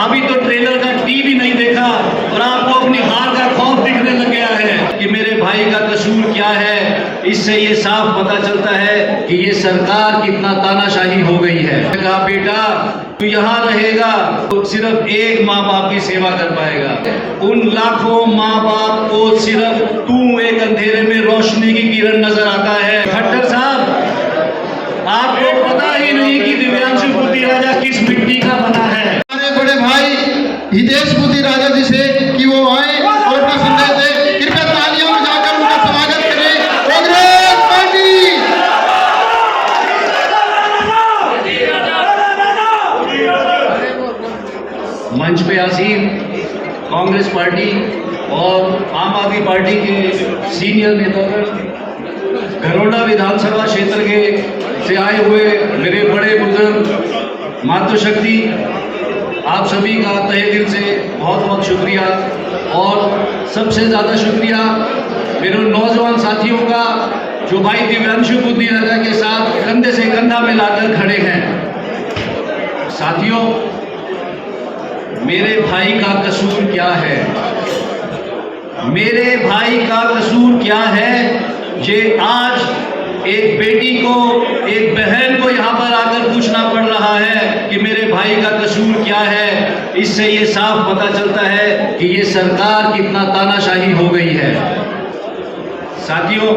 अभी तो ट्रेलर का टी भी नहीं देखा और आपको अपनी हार का खौफ दिखने लग गया है कि मेरे भाई का कसूर क्या है। इससे ये साफ पता चलता है कि ये सरकार कितना तानाशाही हो गई है। कहा बेटा तू यहाँ रहेगा तो सिर्फ एक माँ बाप की सेवा कर पाएगा। उन लाखों माँ बाप को सिर्फ तू एक अंधेरे में रोशनी की किरण नजर आता है। खट्टर साहब आपको पता ही नहीं कि दिव्यांशु बुद्धि राजा किस मिट्टी का बना है। हमारे बड़े भाई हितेश बुद्धि राजा जी से कि वो आए और अपना संदेश दे। कृपया तालियों में जाकर उनका स्वागत करें। कांग्रेस पार्टी मंच पे आसीन कांग्रेस पार्टी और आम आदमी पार्टी के सीनियर नेतागण, घरोंडा विधानसभा क्षेत्र के से आए हुए मेरे बड़े बुजुर्ग, मातृशक्ति, आप सभी का तहे दिल से बहुत बहुत शुक्रिया। और सबसे ज़्यादा शुक्रिया मेरे नौजवान साथियों का जो भाई दिव्यांशु बुद्धि राजा के साथ कंधे से कंधा मिलाकर खड़े हैं। साथियों, मेरे भाई का कसूर क्या है? मेरे भाई का कसूर क्या है जे आज एक बेटी को, एक बहन को यहाँ पर आकर पूछना पड़ रहा है कि मेरे भाई का कसूर क्या है। इससे ये साफ पता चलता है कि ये सरकार कितना तानाशाही हो गई है। साथियों,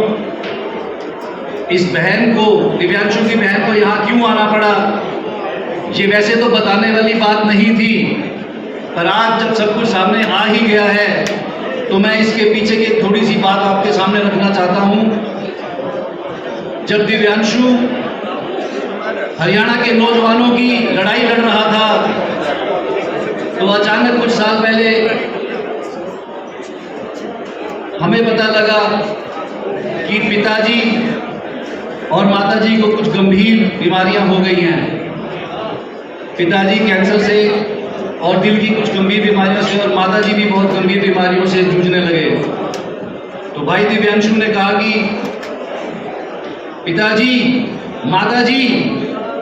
इस बहन को, दिव्यांशु की बहन को यहाँ क्यों आना पड़ा, ये वैसे तो बताने वाली बात नहीं थी, पर आज जब सब कुछ सामने आ ही गया है तो मैं इसके पीछे की थोड़ी सी बात आपके सामने रखना चाहता हूँ। जब दिव्यांशु हरियाणा के नौजवानों की लड़ाई लड़ रहा था तो अचानक कुछ साल पहले हमें पता लगा कि पिताजी और माताजी को कुछ गंभीर बीमारियां हो गई हैं। पिताजी कैंसर से और दिल की कुछ गंभीर बीमारियों से और माताजी भी बहुत गंभीर बीमारियों से जूझने लगे। तो भाई दिव्यांशु ने कहा कि पिताजी, माताजी,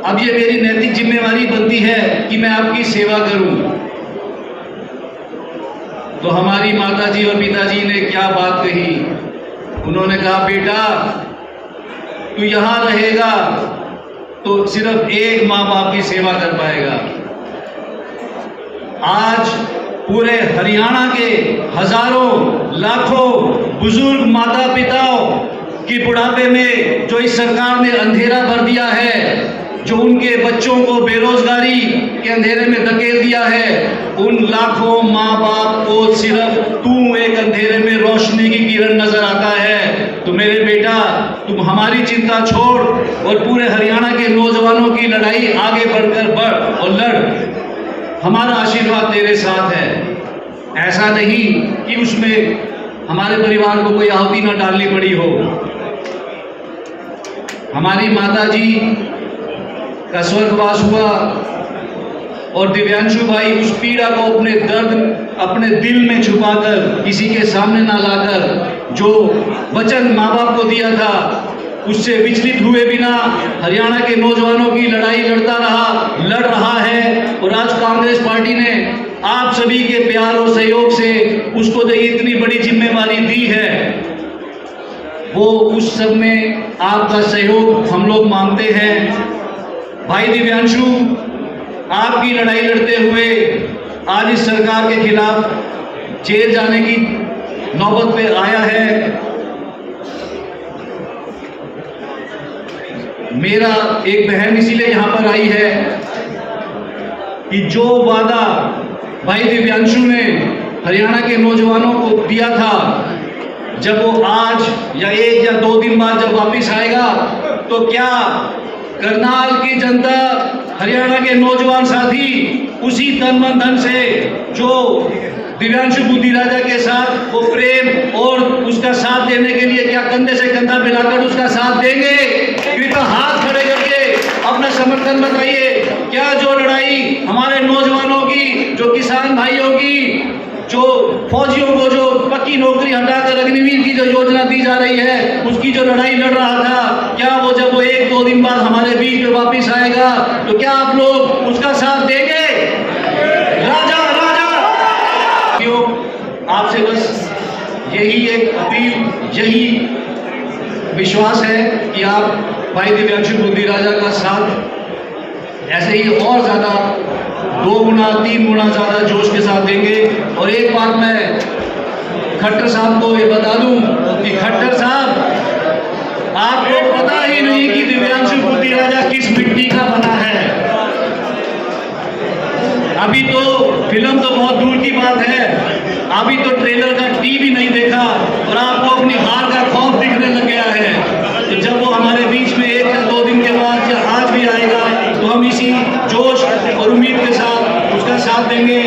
अब ये मेरी नैतिक जिम्मेवारी बनती है कि मैं आपकी सेवा करूं। तो हमारी माताजी और पिताजी ने क्या बात कही, उन्होंने कहा बेटा तू यहाँ रहेगा तो सिर्फ एक माँ बाप की सेवा कर पाएगा। आज पूरे हरियाणा के हजारों लाखों बुजुर्ग माता पिताओं की बुढ़ापे में जो इस सरकार ने अंधेरा भर दिया है, जो उनके बच्चों को बेरोजगारी के अंधेरे में धकेल दिया है, उन लाखों माँ बाप को सिर्फ तू एक अंधेरे में रोशनी की किरण नजर आता है। तो मेरे बेटा, तुम हमारी चिंता छोड़ और पूरे हरियाणा के नौजवानों की लड़ाई आगे बढ़कर बढ़ और लड़। हमारा आशीर्वाद तेरे साथ है। ऐसा नहीं कि उसमें हमारे परिवार को कोई आहुति न डालनी पड़ी हो। हमारी माताजी का स्वर्गवास हुआ और दिव्यांशु भाई उस पीड़ा को अपने दर्द अपने दिल में छुपाकर, किसी के सामने ना लाकर, जो वचन माँ बाप को दिया था उससे विचलित हुए बिना हरियाणा के नौजवानों की लड़ाई लड़ रहा है। और आज कांग्रेस पार्टी ने आप सभी के प्यार और सहयोग से उसको जो इतनी बड़ी जिम्मेवारी दी है, वो उस सब में आपका सहयोग हम लोग मांगते हैं। भाई दिव्यांशु, आपकी लड़ाई लड़ते हुए आज इस सरकार के खिलाफ जेल जाने की नौबत पे आया है। मेरा एक बहन इसीलिए यहाँ पर आई है कि जो वादा भाई दिव्यांशु ने हरियाणा के नौजवानों को दिया था, जब वो आज या एक या दो दिन बाद जब वापस आएगा तो क्या करनाल की जनता, हरियाणा के नौजवान साथी उसी तन मन धन से जो दिव्यांशु बुद्धि राजा के साथ वो प्रेम और उसका साथ देने के लिए क्या कंधे से कंधा मिलाकर उसका साथ देंगे? कृपया हाथ खड़े करके अपना समर्थन बताइए। क्या जो लड़ाई हमारे नौजवानों की, जो किसान भाइयों की, जो फौजियों को जो पक्की नौकरी हटाकर अग्निवीर की जो योजना दी जा रही है, उसकी जो लड़ाई लड़ रहा था, क्या वो जब वो एक दो दिन बाद हमारे बीच में वापिस आएगा तो क्या आप लोग उसका साथ देंगे? राजा आपसे बस यही एक अपील, यही विश्वास है कि आप भाई दिव्यांशु बुद्धि राजा का साथ ऐसे ही और ज़्यादा 2 गुना 3 गुना ज़्यादा जोश के साथ देंगे। और एक बात मैं खट्टर साहब को ये बता दूं कि खट्टर साहब, आपको पता ही नहीं कि दिव्यांशु बुद्धि राजा किस मिट्टी का बना है। अभी तो फिल्म तो बहुत दूर की बात है, अभी तो ट्रेलर का टीवी नहीं देखा और आपको अपनी हार का खौफ दिखने लग गया है। तो जब वो हमारे बीच में 1 या 2 दिन के बाद या आज भी आएगा तो हम इसी जोश और उम्मीद के साथ उसका साथ देंगे।